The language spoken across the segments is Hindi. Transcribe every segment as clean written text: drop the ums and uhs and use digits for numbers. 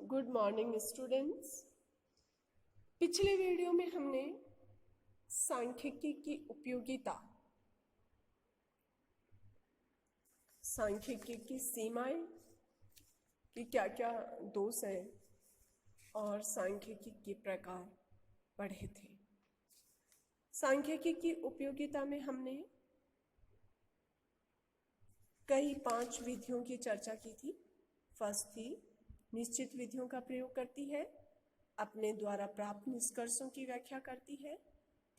Good morning students. पिछले वीडियो में हमने सांख्यिकी की उपयोगिता, सांख्यिकी की सीमाएं, कि क्या क्या दोष हैं और सांख्यिकी के प्रकार पढ़े थे। सांख्यिकी की उपयोगिता में हमने कई 5 विधियों की चर्चा की थी। फर्स्ट थी निश्चित विधियों का प्रयोग करती है, अपने द्वारा प्राप्त निष्कर्षों की व्याख्या करती है,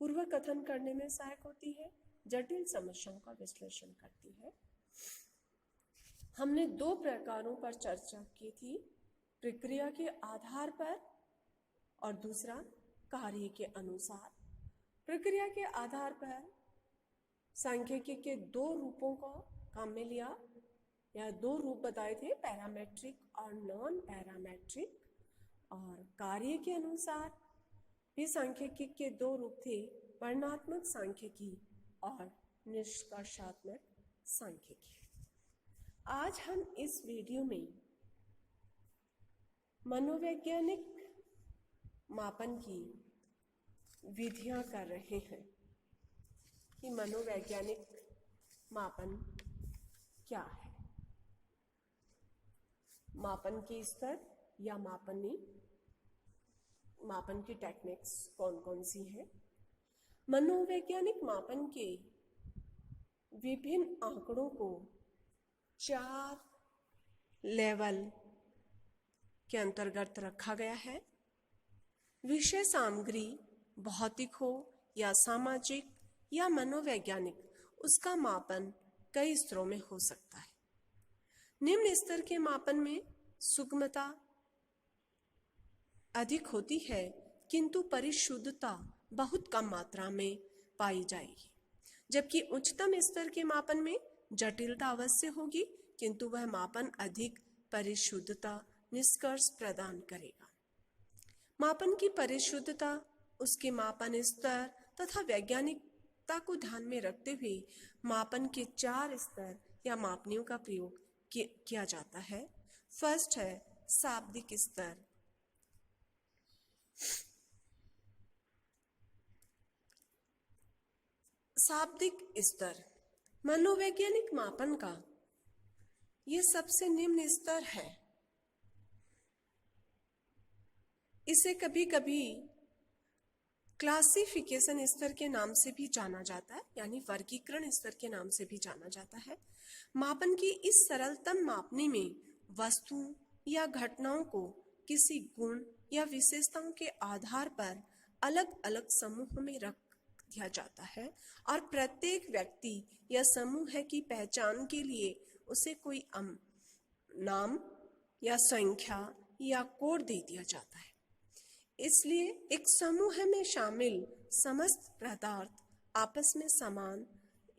पूर्व कथन करने में सहायक होती है, जटिल समस्याओं का विश्लेषण करती है। हमने 2 प्रकारों पर चर्चा की थी, प्रक्रिया के आधार पर और दूसरा कार्य के अनुसार। प्रक्रिया के आधार पर सांख्यिकी के 2 रूपों को काम में लिया, या 2 रूप बताए थे, पैरामेट्रिक और नॉन पैरामेट्रिक। और कार्य के अनुसार भी सांख्यिकी के 2 रूप थे, वर्णनात्मक सांख्यिकी और निष्कर्षात्मक सांख्यिकी। आज हम इस वीडियो में मनोवैज्ञानिक मापन की विधियां कर रहे हैं कि मनोवैज्ञानिक मापन क्या है, मापन के स्तर या मापन की टेक्निक्स कौन कौन सी हैं। मनोवैज्ञानिक मापन के विभिन्न आंकड़ों को 4 लेवल के अंतर्गत रखा गया है। विषय सामग्री भौतिक हो या सामाजिक या मनोवैज्ञानिक, उसका मापन कई स्तरों में हो सकता है। निम्न स्तर के मापन में सूक्ष्मता अधिक होती है, किंतु परिशुद्धता बहुत कम मात्रा में पाई जाएगी, जबकि उच्चतम स्तर के मापन में जटिलता अवश्य होगी, किंतु वह मापन अधिक परिशुद्धता निष्कर्ष प्रदान करेगा। मापन की परिशुद्धता उसके मापन स्तर तथा वैज्ञानिकता को ध्यान में रखते हुए मापन के 4 स्तर या मापनियों का प्रयोग किया जाता है। फर्स्ट है शाब्दिक स्तर। शाब्दिक स्तर मनोवैज्ञानिक मापन का यह सबसे निम्न स्तर है। इसे कभी कभी क्लासिफिकेशन स्तर के नाम से भी जाना जाता है, यानी वर्गीकरण स्तर के नाम से भी जाना जाता है। मापन की इस सरलतम मापनी में वस्तु या घटनाओं को किसी गुण या विशेषताओं के आधार पर अलग अलग समूह में रख दिया जाता है और प्रत्येक व्यक्ति या समूह की पहचान के लिए उसे कोई नाम या संख्या या कोड दे दिया जाता है। इसलिए एक समूह में शामिल समस्त पदार्थ आपस में समान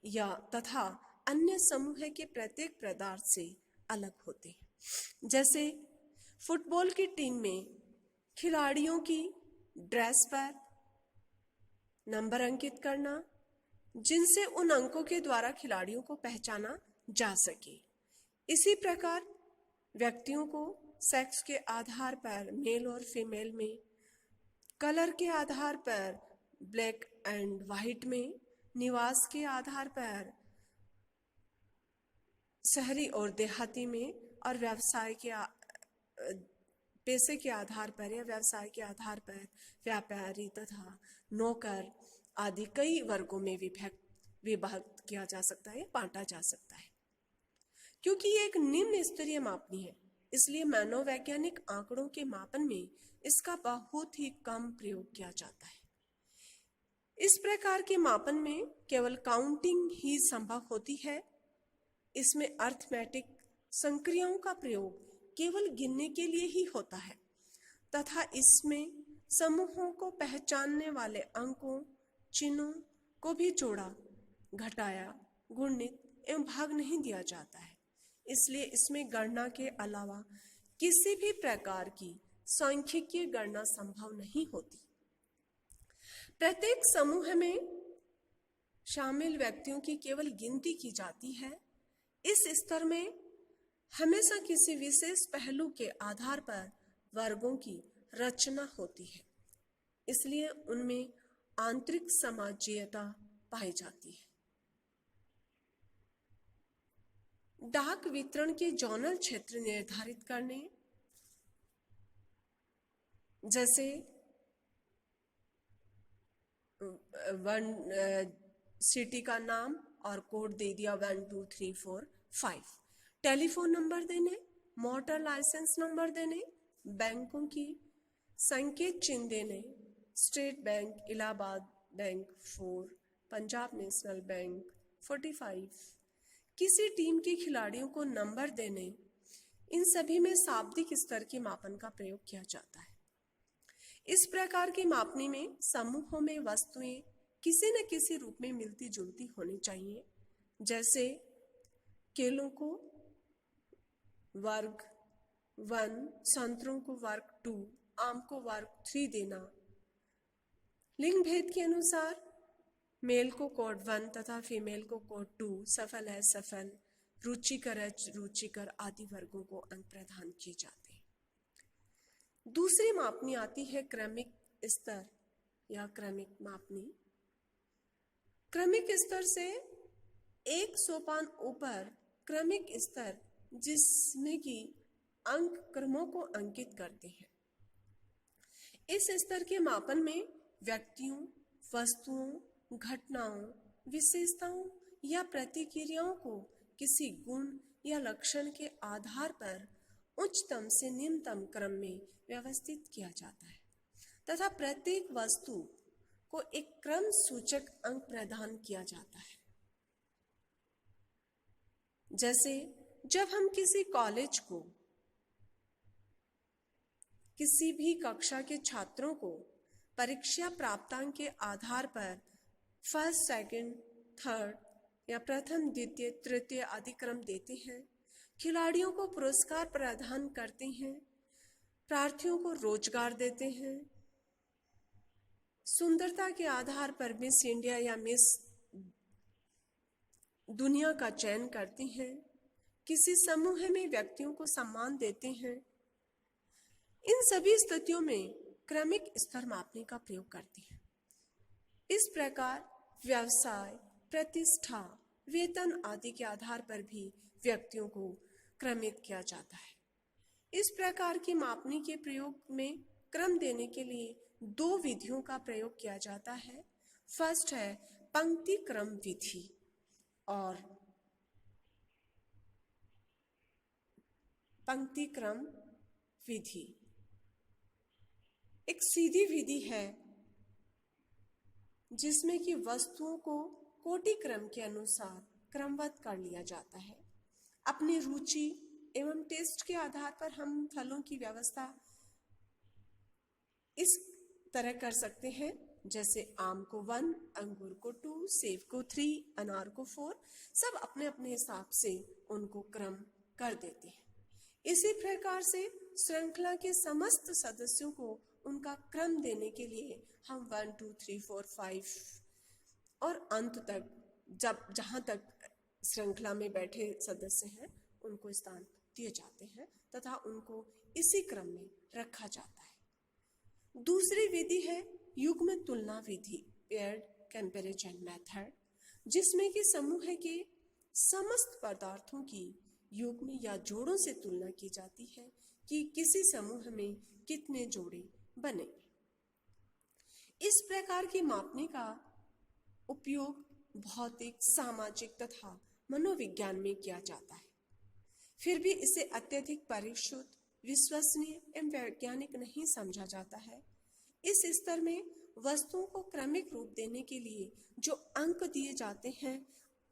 या तथा अन्य समूह के प्रत्येक पदार्थ से अलग होते हैं। जैसे फुटबॉल की टीम में खिलाड़ियों की ड्रेस पर नंबर अंकित करना, जिनसे उन अंकों के द्वारा खिलाड़ियों को पहचाना जा सके। इसी प्रकार व्यक्तियों को सेक्स के आधार पर मेल और फीमेल में, कलर के आधार पर ब्लैक एंड वाइट में, निवास के आधार पर शहरी और देहाती में, और व्यवसाय के पैसे के आधार पर या व्यवसाय के आधार पर व्यापारी तथा नौकर आदि कई वर्गों में विभाजित किया जा सकता है, बांटा जा सकता है। क्योंकि ये एक निम्न स्तरीय मापनी है, इसलिए मनोवैज्ञानिक आंकड़ों के मापन में इसका बहुत ही कम प्रयोग किया जाता है। इस प्रकार के मापन में केवल काउंटिंग ही संभव होती है। इसमें अर्थमेटिक संक्रियाओं का प्रयोग केवल गिनने के लिए ही होता है तथा इसमें समूहों को पहचानने वाले अंकों, चिन्हों को भी जोड़ा, घटाया, गुणित एवं भाग नहीं दिया जाता है। इसलिए इसमें गणना के अलावा किसी भी प्रकार की सांख्यिकीय गणना संभव नहीं होती। प्रत्येक समूह में शामिल व्यक्तियों की केवल गिनती की जाती है। इस स्तर में हमेशा किसी विशेष पहलू के आधार पर वर्गों की रचना होती है, इसलिए उनमें आंतरिक समाजीयता पाई जाती है। डाक वितरण के जॉनल क्षेत्र निर्धारित करने, जैसे सिटी का नाम और कोड दे दिया 1 2 3 4 5, टेलीफोन नंबर देने, मोटर लाइसेंस नंबर देने, बैंकों की संकेत चिन्ह देने, state bank, Allahabad bank 4, Punjab national bank 45, किसी टीम के खिलाड़ियों को नंबर देने, इन सभी में शाब्दिक स्तर के मापन का प्रयोग किया जाता है। इस प्रकार की मापनी में समूहों में वस्तुएं किसी न किसी रूप में मिलती जुलती होनी चाहिए, जैसे केलों को वर्ग 1, संतरों को वर्ग 2, आम को वर्ग 3 देना। लिंग भेद के अनुसार मेल को कोड 1 तथा फीमेल को कोड 2, सफल है सफल, रुचिकर है रुचिकर आदि वर्गों को अंक प्रदान किए जाते हैं। दूसरी मापनी आती है क्रमिक स्तर या क्रमिक मापनी। क्रमिक स्तर से एक सोपान ऊपर क्रमिक स्तर, जिसमें कि अंक क्रमों को अंकित करते हैं। इस स्तर के मापन में व्यक्तियों, वस्तुओं, घटनाओं, विशेषताओं या प्रतिक्रियाओं को किसी गुण या लक्षण के आधार पर उच्चतम से निम्नतम क्रम में व्यवस्थित किया जाता है तथा प्रत्येक वस्तु को एक क्रम सूचक अंक प्रदान किया जाता है। जैसे जब हम किसी कॉलेज को किसी भी कक्षा के छात्रों को परीक्षा प्राप्तांक के आधार पर फर्स्ट, सेकंड, थर्ड या प्रथम, द्वितीय, तृतीय आदि क्रम देते हैं, खिलाड़ियों को पुरस्कार प्रदान करते हैं, प्रार्थियों को रोजगार देते हैं, सुंदरता के आधार पर मिस इंडिया या मिस दुनिया का चयन करते हैं, किसी समूह में व्यक्तियों को सम्मान देते हैं, इन सभी स्थितियों में क्रमिक स्तर मापने का प्रयोग करते हैं। इस प्रकार व्यवसाय, प्रतिष्ठा, वेतन आदि के आधार पर भी व्यक्तियों को क्रमित किया जाता है। इस प्रकार की मापनी के प्रयोग में क्रम देने के लिए 2 विधियों का प्रयोग किया जाता है। फर्स्ट है पंक्ति क्रम विधि और पंक्ति क्रम विधि एक सीधी विधि है जिसमें कि वस्तुओं को कोटि क्रम के अनुसार क्रमबद्ध कर लिया जाता है। अपनी रुचि एवं टेस्ट के आधार पर हम फलों की व्यवस्था इस तरह कर सकते हैं, जैसे आम को 1, अंगूर को 2, सेब को 3, अनार को 4, सब अपने अपने हिसाब से उनको क्रम कर देते हैं। इसी प्रकार से श्रृंखला के समस्त सदस्यों को उनका क्रम देने के लिए हम 1 2 3 4 5 और अंत तक जहाँ तक श्रृंखला में बैठे सदस्य हैं उनको स्थान दिए जाते हैं तथा उनको इसी क्रम में रखा जाता है। दूसरी विधि है युग्म तुलना विधि, पेयर्ड कंपैरिजन मेथड, जिसमें कि समूह के समस्त पदार्थों की युग्म या जोड़ों से तुलना की जाती है कि किसी समूह में कितने जोड़े बने। इस प्रकार की मापनी का उपयोग भौतिक, सामाजिक तथा मनोविज्ञान में किया जाता है। फिर भी इसे अत्यधिक परिशुद्ध, विश्वसनीय एवं वैज्ञानिक नहीं समझा जाता है। इस स्तर में वस्तुओं को क्रमिक रूप देने के लिए जो अंक दिए जाते हैं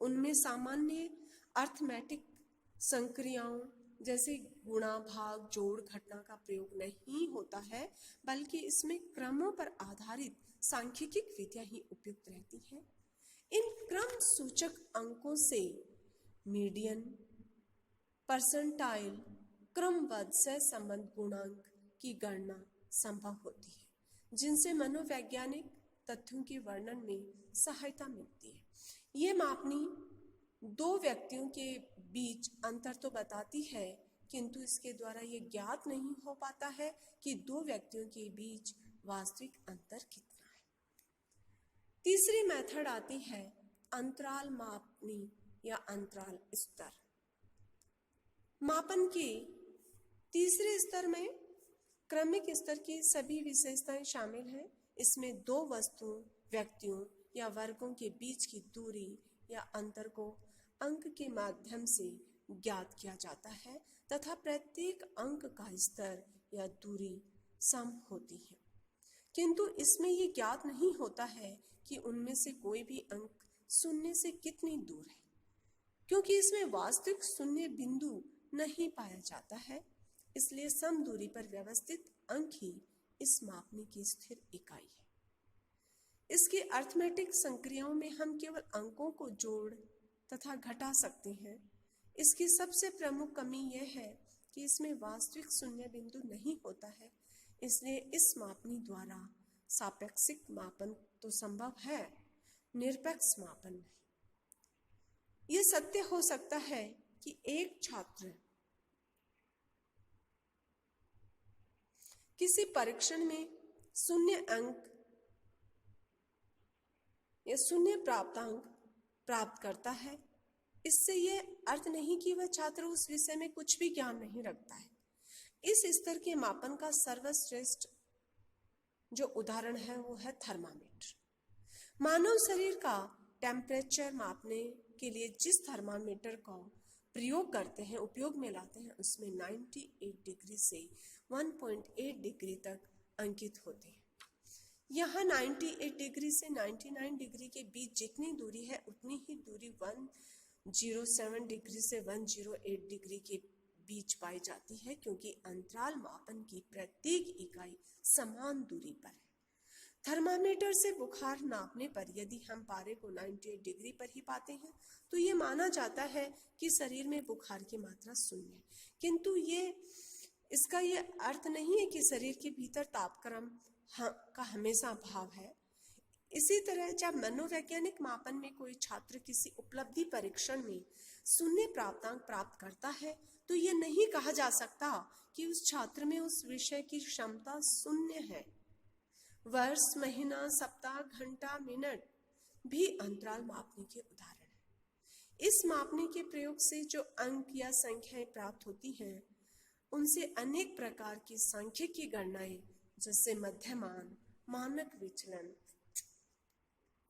उनमें सामान्य अर्थमेटिक संक्रियाओं जैसे गुणा, भाग, जोड़, घटना का प्रयोग नहीं होता है, बल्कि इसमें क्रमों पर आधारित सांख्यिकी विधियां ही उपयुक्त रहती हैं। इन क्रम सूचक अंकों से मीडियन, परसेंटाइल, क्रमबद्ध सहसंबंध गुणांक की गणना संभव होती है, जिनसे मनोवैज्ञानिक तथ्यों के वर्णन में सहायता मिलती है। ये मापनी 2 व्यक्तियों के बीच अंतर तो बताती है किंतु इसके द्वारा ये ज्ञात नहीं हो पाता है कि दो व्यक्तियों के बीच वास्तविक अंतर कितना है। तीसरी मेथड आती है अंतराल मापनी या अंतराल स्तर। मापन के तीसरे स्तर में क्रमिक स्तर की सभी विशेषताएं शामिल हैं। इसमें दो वस्तुओं, व्यक्तियों या वर्गों के बीच की दूरी या अंतर को अंक के माध्यम से ज्ञात किया जाता है तथा प्रत्येक अंक का स्तर या दूरी सम होती है, किंतु इसमें ये ज्ञात नहीं होता है कि उनमें से कोई भी अंक शून्य से कितनी दूर है, क्योंकि इसमें वास्तविक शून्य बिंदु नहीं पाया जाता है। इसलिए सम दूरी पर व्यवस्थित अंक ही इस मापने की स्थिर इकाई है। इसके अर्थमेटिक संक्रियाओं में हम केवल अंकों को जोड़ तथा घटा सकते हैं। इसकी सबसे प्रमुख कमी यह है कि इसमें वास्तविक शून्य बिंदु नहीं होता है। इसलिए इस मापनी द्वारा सापेक्षिक मापन तो संभव है, निरपेक्ष मापन नहीं। यह सत्य हो सकता है कि एक छात्र किसी परीक्षण में शून्य अंक या शून्य प्राप्तांक प्राप्त करता है। इससे यह अर्थ नहीं कि वह छात्र उस विषय में कुछ भी ज्ञान नहीं रखता है। इस स्तर के मापन का सर्वश्रेष्ठ जो उदाहरण है वो है थर्मामीटर। मानव शरीर का टेम्परेचर मापने के लिए जिस थर्मामीटर का प्रयोग करते हैं, उपयोग में लाते हैं, उसमें 98 डिग्री से 1.8 डिग्री तक अंकित होते हैं। यहाँ 98 डिग्री से 99 डिग्री के बीच जितनी दूरी है उतनी ही दूरी 107 डिग्री से 108 डिग्री के बीच पाई जाती है, क्योंकि अंतराल मापन की प्रत्येक इकाई समान दूरी पर है। थर्मामीटर से बुखार नापने पर यदि हम पारे को 98 डिग्री पर ही पाते हैं तो ये माना जाता है कि शरीर में बुखार की मात्रा शून्य है, किंतु इसका ये अर्थ नहीं है कि शरीर के भीतर तापक्रम का हमेशा अभाव है। इसी तरह जब मनोवैज्ञानिक मापन में कोई छात्र किसी उपलब्धि परीक्षण में शून्य प्राप्तांक प्राप्त करता है तो ये नहीं कहा जा सकता कि उस छात्र में उस विषय की क्षमता शून्य है। वर्ष, महीना, सप्ताह, घंटा, मिनट भी अंतराल मापने के उदाहरण हैं। इस मापने के प्रयोग से जो अंक या संख्याएं प्राप्त होती हैं उनसे अनेक प्रकार की सांख्यिकी गणनाएं जैसे मध्यमान, मानक विचलन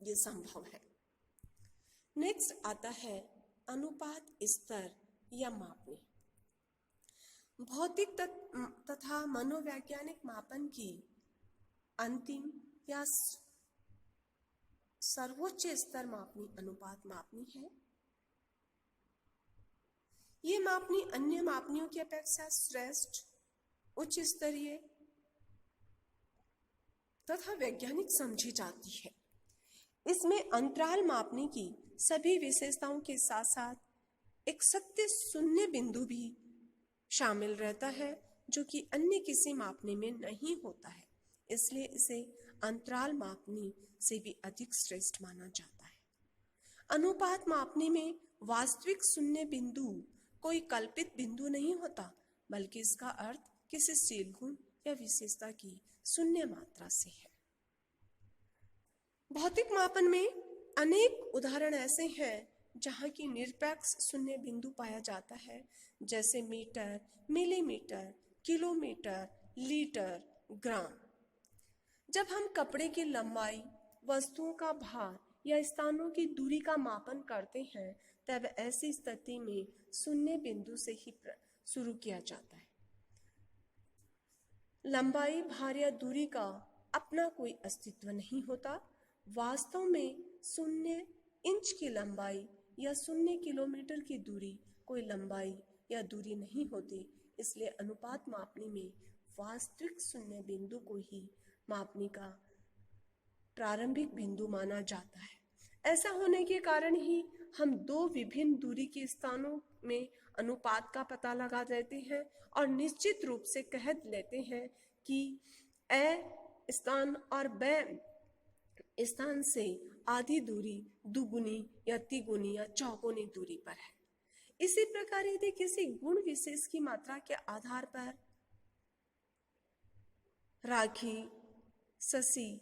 ये संभव है। नेक्स्ट आता है अनुपात स्तर या मापनी। भौतिक तथा मनोवैज्ञानिक मापन की अंतिम या सर्वोच्च स्तर मापनी अनुपात मापनी है। ये मापनी अन्य मापनियों की अपेक्षा श्रेष्ठ, उच्च स्तरीय तथा वैज्ञानिक समझी जाती है। इसमें अंतराल मापने की सभी विशेषताओं के साथ साथ एक सत्य शून्य बिंदु भी शामिल रहता है, जो कि अन्य किसी मापने में नहीं होता है। इसलिए इसे अंतराल मापनी से भी अधिक श्रेष्ठ माना जाता है। अनुपात मापने में वास्तविक शून्य बिंदु कोई कल्पित बिंदु नहीं होता, बल्कि इसका अर्थ किसी शील गुण या विशेषता की शून्य मात्रा से है। भौतिक मापन में अनेक उदाहरण ऐसे हैं जहाँ की निरपेक्ष शून्य बिंदु पाया जाता है, जैसे मीटर, मिलीमीटर, किलोमीटर, लीटर, ग्राम। जब हम कपड़े की लंबाई, वस्तुओं का भार या स्थानों की दूरी का मापन करते हैं तब ऐसी स्थिति में शून्य बिंदु से ही शुरू किया जाता है। लंबाई, भार या दूरी का अपना कोई अस्तित्व नहीं होता। वास्तव में 0 इंच की लंबाई या 0 किलोमीटर की दूरी कोई लंबाई या दूरी नहीं होती। इसलिए अनुपात मापने में वास्तविक शून्य बिंदु को ही मापने का प्रारंभिक बिंदु माना जाता है। ऐसा होने के कारण ही हम दो विभिन्न दूरी के स्थानों में अनुपात का पता लगा देते हैं और निश्चित रूप से कह लेते हैं कि ए स्थान और ब स्थान से आधी दूरी दुगुनी या तिगुनी या चौगुनी दूरी पर है। इसी प्रकार यदि किसी गुण विशेष की मात्रा के आधार पर राखी, शशि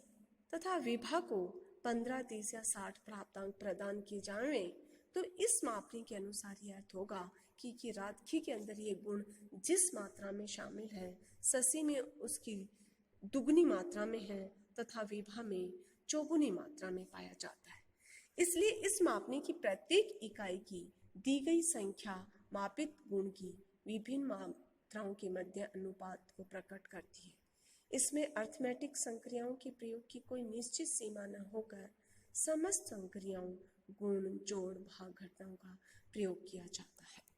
तथा विभा को 15, 30 या 60 प्राप्तांक प्रदान किए जाए तो इस मापनी के अनुसार यह अर्थ होगा कि राखी के अंदर ये गुण जिस मात्रा में शामिल है, शशि में उसकी दुगनी मात्रा में है तथा विभा में चौगुनी मात्रा में पाया जाता है। इसलिए इस मापनी की प्रत्येक इकाई की दी गई संख्या मापित गुण की विभिन्न मात्राओं के मध्य अनुपात को प्रकट करती है। इसमें अर्थमेटिक संक्रियाओं के प्रयोग की कोई निश्चित सीमा न होकर समस्त संक्रियाओं, गुण, जोड़, भाग, घटनाओं का प्रयोग किया जाता है।